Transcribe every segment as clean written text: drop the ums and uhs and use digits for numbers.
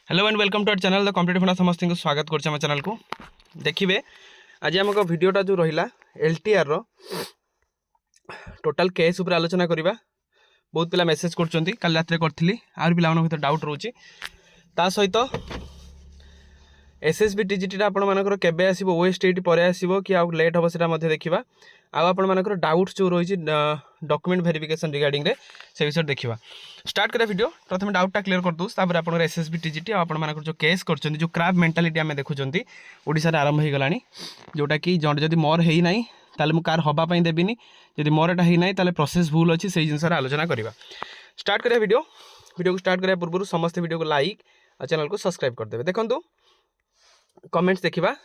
Hello and welcome to our channel the competitive funda समस्त को स्वागत करछे हम चैनल को। देखिए आज आम वीडियोटा जो रहा एलटीआर रो टोटाल केस उपर आलोचना करवा। बहुत पिला मेसेज करछंती काल रात करी आर पिला भर डाउट रोचे ता सहित एसएसबी टीजीटी आपण मानकर केबे आसीबो ओएसटीटी परे आसीबो कि आ लेट हो सेटा मध्ये देखिबा। आपण मानकर डाउट जो रही डॉक्यूमेंट वेरिफिकेशन रिगार्डिंग रे से विषय देखिबा। स्टार्ट करा वीडियो प्रथम डाउटा क्लियर कर दूस तापर आपण एसएसबी टीजीटी आपण मानकर जो केस करछंती जो क्राब मेंटालिटी आमे देखुचंती ओडिसा रे आरंभ हो गलानी जोटा कि जदि मोर हेई नाही ताले मु कार हबा पई देबिनी जदि मोर एटा हेई नाही ताले प्रोसेस भूल अछि सेही जिंस रे आलोचना करबा। स्टार्ट करा वीडियो को स्टार्ट करा पूर्व समस्त वीडियो को लाइक और चैनल को सब्सक्राइब कर देबे। देखंतु कमेंट्स देखा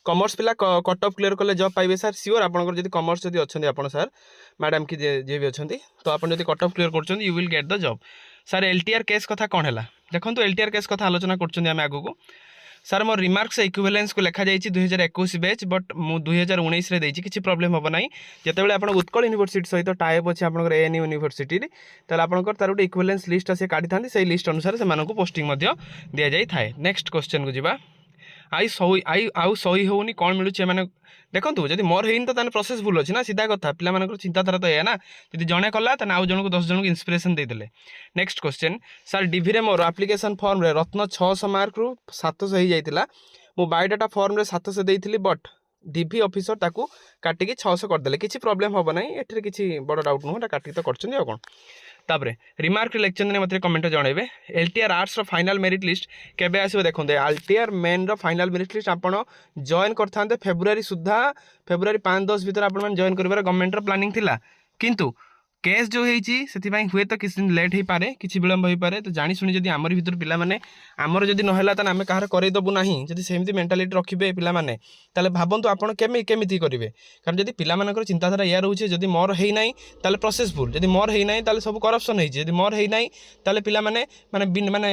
कॉमर्स पिला कट ऑफ क्लियर कले जॉब पाइबे सर सियोर आपनकर जदि कॉमर्स जदि अच्छे आपण सर मैडम कि जे भी अच्छे तो आप जदि कट ऑफ क्लियर कर you will get the job. Sir LTR case कथा कौन है देखो एलटीआर केस कथा आलोचना कर आगू को सर मोर रिमार्क्स इक्विवेलेंस को लिखा जाइए 2021 बैच बट मु 2019 रे देछि किछि प्रॉब्लम होबो नाही। जेतेबेले आपण उत्कल यूनिवर्सिटी सहित टाइप अछि आपनकर एएनयू यूनिवर्सिटी ताले आपनकर तार गोटे इक्विवेलेंस लिस्ट आसे काढी थांती सेही लिस्ट अनुसार से मानको पोस्टिंग मध्य दिया जाई थाए। नेक्स्ट क्वेश्चन को जिबा आउ सही होनी कौन मिलूँ मैंने देखो जब मोर है तो प्रोसेस भूल अच्छी ना सीधा कथा पिला चिंताधारा तो या ना जब जड़े कला आउ जन को 10 जन को इंस्पिरेशन देदेले। नेक्स्ट क्वेश्चन सर डिभी मोर एप्लिकेशन फॉर्म रे रत्न 600 मार्क रु 700 हो जाता मो बायोडाटा फॉर्म रे 700 देइथिली बट डीवी ऑफिसर ताकू काटिकी 600 करदेले किसी प्रॉब्लम हम ना एठरे किसी बड़ डाउट नुह काटिक तो कर कौन। तापरे रिमार्क लेक्चर ने मत कमेंट जनइबे एलटीआर आर्ट्स रो फाइनल मेरिट लिस्ट केबे आसीबो देखोंदे एलटीआर मेन रो फाइनल मेरिट लिस्ट आपण जॉइन करथांते फेब्रुआरी सुद्धा फेब्रुआरी 5-10 भीतर आपण मन जॉइन करिवार गवर्नमेंट रो प्लानिंग थिला किंतु केस जो होईची सेति हुए तो किसी दिन लेट हो पारे किसी विलम्ब हो पारे तो जानी शुणी जदि आमर भितर पिला माने आमर जदि नहला ताने आमे कहार करई दबु नाही जदि सेमती मेंटालिटी रखिबे पिला माने ताले भाबंतु आपण केमिति करिवे कारण जदि पिला मानकर चिंताधारा या रहउचे जदि मोर हेई नाही ताले प्रोसेस भूल जदि मोर हेई नाही ताले सब करप्शन हेई जदि मोर हेई नाही ताले पिला माने माने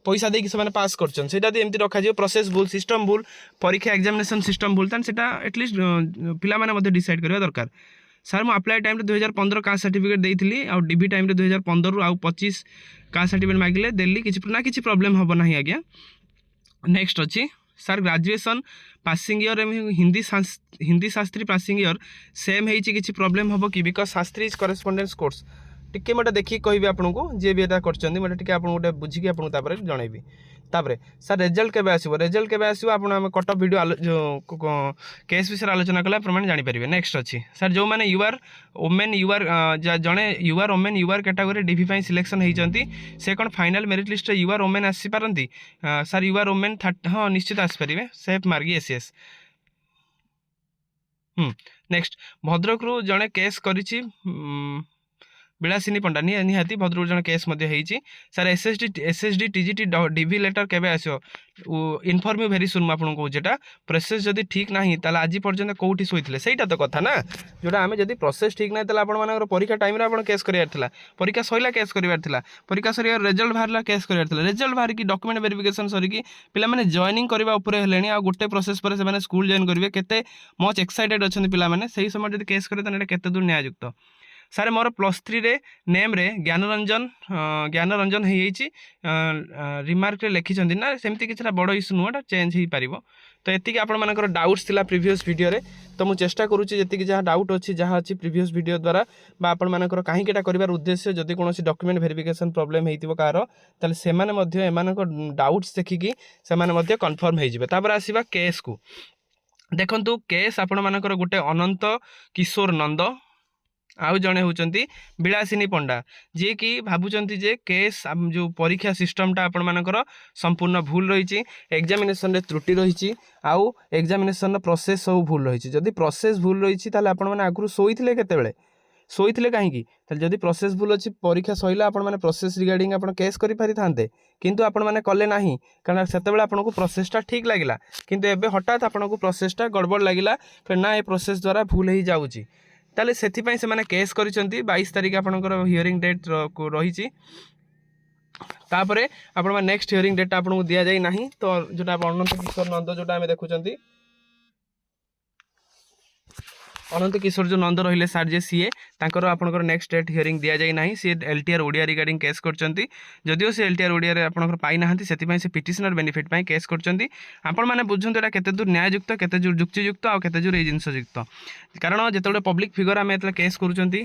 पैसा देकी से माने पास करछन सेटा जदि एमती रखा जियो प्रोसेस भूल सिस्टम भूल परीक्षा एग्जामिनेशन सिस्टम भूल तान सेटा एटलिस्ट पिला माने मध्ये डिसाइड करबा दरकार। सर मु अप्लाई टाइम 2015 कास्ट सर्टिफिकेट देइथिली आ डीबी टाइम 2015 रु आ 25 कास्ट सर्टिफिकेट मागिले देली किछि प्रॉब्लम होबो नाही आज्ञा। नेक्स्ट अछि sir graduation passing year Hindi Shastri passing year same हेइछि किछि प्रॉब्लम होबो कि because Shastri is correspondence course टिके मटे देखि कहबी आपनको जे भी एटा करचंदी मटे टिके आपन गोटे बुझी के आपन तापर जणाइबी। तापरे सर रिजल्ट केबे आसीबो आपन हम कट ऑफ वीडियो जो केस विषय आलोचना कला प्रमाण जानि परिबे। नेक्स्ट अछि सर जो माने यूआर ओमेन यूआर जणे UR women UR category DV पई सिलेक्शन हेइचंती से कोन फाइनल मेरिट लिस्ट रे यूआर ओमेन आसी पारंती सर यूआर ओमेन हां निश्चित आसी परिबे सेफ मार्गी एसएस। नेक्स्ट भद्रक रु जणे केस करिछि बिलासिनी पंडा निहाती भद्रक जन केस sir SSD TGT DV letter केबे आसो इनफॉर्म भेरी सुन आपन को जेटा प्रोसेस जदी ठीक नाही ताला आज पर्यंत कोठी सोइथिले सेटा तो कथा ना जोटा आमे जदी प्रोसेस ठीक नाही ताला आपन मानकर परीक्षा टाइम रे आपन केस करियार थिला परीक्षा सइला केस करियार थिला परीक्षा सरिया रिजल्ट बाहरला केस करियार थिला रिजल्ट बाहर की डॉक्यूमेंट वेरिफिकेशन सरी की पिला माने जॉइनिंग करबा ऊपर हेलेनी आ गुटे प्रोसेस पर से माने स्कूल जॉइन करिवे केते मच एक्साइटेड अछन पिला माने सही समय जदी केस करे तने केते दूर न्याययुक्त। सर मोर +3 रे नेम रे ज्ञानरंजन रिमार्क रे लिखिछंदी ना सेमती किछरा बड़ इशू नुटा चेंज ही पारिबो तो एतिक आपण मानकर डाउट्स थिला प्रीवियस वीडियो रे तो मु चेष्टा करूची जेतिक जहा डाउट अछि जहा अछि प्रीवियस वीडियो द्वारा बा आपण मानकर काहे केटा करिवार उद्देश्य जदि कोनोसी डॉक्यूमेंट वेरिफिकेशन प्रॉब्लम हेतिबो कार ताले से माने मध्ये एमानकर डाउट्स देखिकी से माने मध्ये कन्फर्म हे जिवे। तापर आसीबा केस को देखंतु केस आपण मानकर गुटे अनंत किशोर नंद आउ जड़े होती बिलासिनी पंडा जी कि भावुंट जे केस जो परीक्षा सिस्टमटा आपण मानकर संपूर्ण भूल रही एग्जामिनेशन रे त्रुटि रही आउ एग्जामिनेशन प्रोसेस सब भूल रही जदि प्रोसेस भूल रही आपण मैंने आगु शोते केतले कहीं जदि प्रोसेस भूल अच्छी परीक्षा सैला आपण मैंने प्रोसेस रिगार्डिंग आप केस कर पारि था किंतु आपण मैंने कले ना कारण से आपको प्रोसेसटा ठीक लगिला किंतु एबे हठात आपको प्रोसेसटा गड़बड़ लगिला ना ये प्रोसेस द्वारा भूल हो जाऊँगी ताले सेथिपाई से माने केस करिसंती 22 तारिख आपनकर हियरिंग डेट रही तापरे आपण नेक्स्ट हियरिंग डेट आपन दिया जाई नाही तो जोटा अनंत किशोर नंद जोटा हमें देखुचंती अनंत किशोर जो नंद रहिले सार जे सीए तांकर आपनकर नेक्स्ट डेट हियरिंग दिया जाई नाही सी एलटीआर ओडिया रिगार्डिंग केस करचंती जदिओ से एलटीआर ओडिया रे आपनकर पाई नाहंती सेति पई से पिटिशनर बेनिफिट पई केस करचंती आपण माने बुझंत एटा केते दूर न्याययुक्त केते दूर युक्तियुक्त आ केते दूर ए जिंस युक्त कारण जेतबे पब्लिक फिगर आमे एतले केस करचंती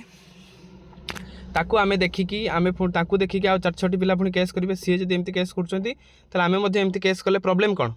ताकू आमे देखिकी आमे ताकू देखिकी आ 4-6 पिला पुनी केस करिवे सी जदि एमती केस करचंती तले आमे मध्ये एमती केस कले प्रॉब्लम कोन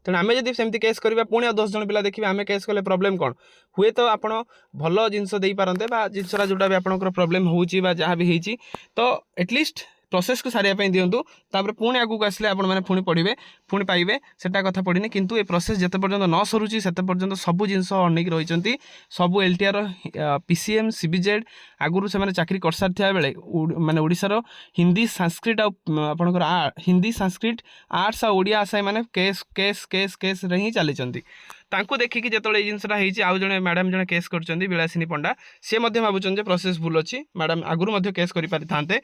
तेणु आम जब सेमती केस करवा पुणी 10 जन पिला देखिए आम केस कले प्रॉब्लम कौन हुए तो आप भल जिनस पारते जिनसा जोटा भी आपंकर प्रोब्लेम हो जहाँ भी होती तो एटलिस्ट प्रोसेस को सारे दिंतु तापर पुणी आगू आसले आपने पुणी पढ़े पुणी पाइबे सेटा कथा पड़नी किंतु ए प्रोसेस जिते पर्यंत न सरुची से पर्यंत सब जिन अनेक रही सब एलटीआर पीसीएम सीबीजेड आगुरी से चाकरी कर सारी बेले माने ओडिशार हिंदी संस्कृत आपंकर हिंदी संस्कृत आर्ट्स आ ओडिया आसाई माने केस केस केस केस रे ही चली तांको देखिकी जिते जिनसा होती आउ जड़े मैडम जड़े केस कर विलासिनी पंडा सी भावुं प्रोसेस भूल अच्छी मैडम आगुरी केस कर पारि थांते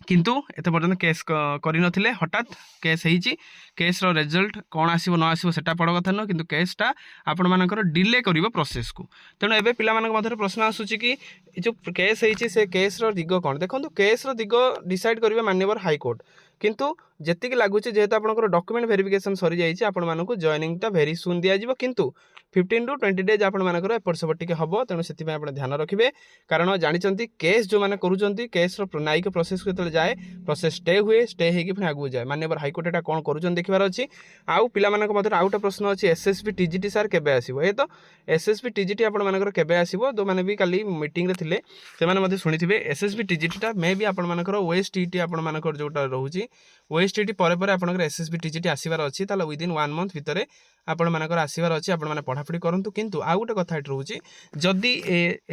किंतु एत पर्यंत केस करनथिले हठात केस होईची केस रो रिजल्ट कौन आसीबो न आसीबो सेटा बड़ कथा न किंतु केसटा आपण मानकर डिले करिवो प्रोसेस को तेणु एबे पिला मानक मधरे प्रश्न आसुची कि जो केस होईची से केस रो दिग कौन देखंतु केस रो दिग डिसाइड करिवे माननीय हाई कोर्ट किंतु जेतिक लागुचे जेहेतु आपनकर डॉक्यूमेंट वेरिफिकेशन सरी जाइए आपण मानक जॉइनिंग वेरी सुन दिया जिवो किंतु 15 to 20 डेज आपण मानकर एपट सेपट टिके हबो तेणु सेति पय आपण ध्यान रखिबे कारण जानिचंती केस जो माने करूचंती केस रो न्यायिक प्रोसेस को जाए प्रोसेस स्टे हुए स्टे हेकी पुनी आगु जाए माननीय हाई कोर्ट एटा कोन करूचंती देखिबार अछि आउ पिला मानक मधर आउटा प्रश्न अछि एसएसबी टीजीटी सर केबे आसीबो ए तो एसएसबी टीजीटी आपण मानकर केबे आसीबो दो माने भी काली मीटिंग रे थिले से माने मध्ये सुनिथिबे एसएसबी टीजीटी टा मे भी आपण मानकर ओएसटीटी आपण मानकर जोटा रहउची ओएसटीटी परे परे आपनकर एसएसबी टीजीटी आसीबार अछि ताला विदिन 1 मंथ भितरे आपण मानकर आसीबार अछि आपण माने पढ़ापढ़ी करंतु किंतु आ गोटे कथा एट रहउची जदि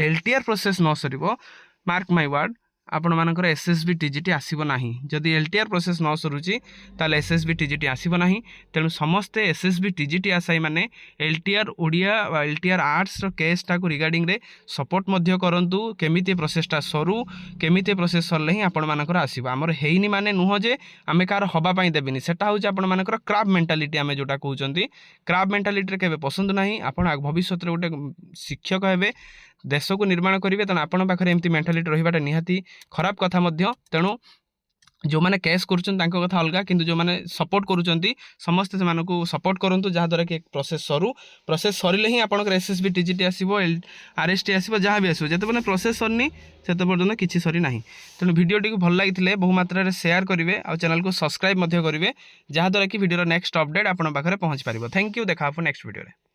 एलटीआर प्रोसेस न सरिबो मार्क माय वर्ड आपण मानकर एसएसबी टीजीटी आसीबो नाही जदि एलटीआर प्रोसेस न सरुची ताले एसएसबी टीजीटी आसीबो नाही तेणु समस्ते एसएसबी टीजीटी आसाई माने एलटीआर ओडिया एलटीआर आर्ट्स रो केस टा को रिगार्डिंग रे सपोर्ट मध्य करंतु केमिते प्रोसेस टा सरू केमिते प्रोसेस सरले ही आपण मानकर आसीबो हमर हेइनी माने नुह जे आमे कार हबा पई देबिनी सेटा होउची आपण मानकर क्राब मेंटालिटी आमे जोटा कहउचंती क्राब मेंटालिटी रे केबे पसंद नाही आपण भविष्यत रे गोटे शिक्षक हेबे देश को निर्माण करेंगे तेणु आपण पाखे एमती मेंटालिटी रहिबाटा निहाती खराब कथा मध्य तेणु जो मैंने केस करुँच कथा अलग किंतु जो मैंने सपोर्ट करुँच समस्ते से सपोर्ट करूँ जहाँद्वारा कि प्रोसेस सरिले ही आपंकर एसएसबी टीजीटी आसो आरएसटी आसो जहाँ भी आसो जिते प्रोसेस सरनी से पर्यटन किसी सरी ना तेणु भिडियो भल लगी बहुमात्रा शेयर करेंगे और चैनल को सब्सक्राइब करेंगे जहाँद्वारा कि भिडियो नेक्स्ट अपडेट आपन पाखे पहुँच पार। थैंक यू देखा नेक्स्ट भिडियो।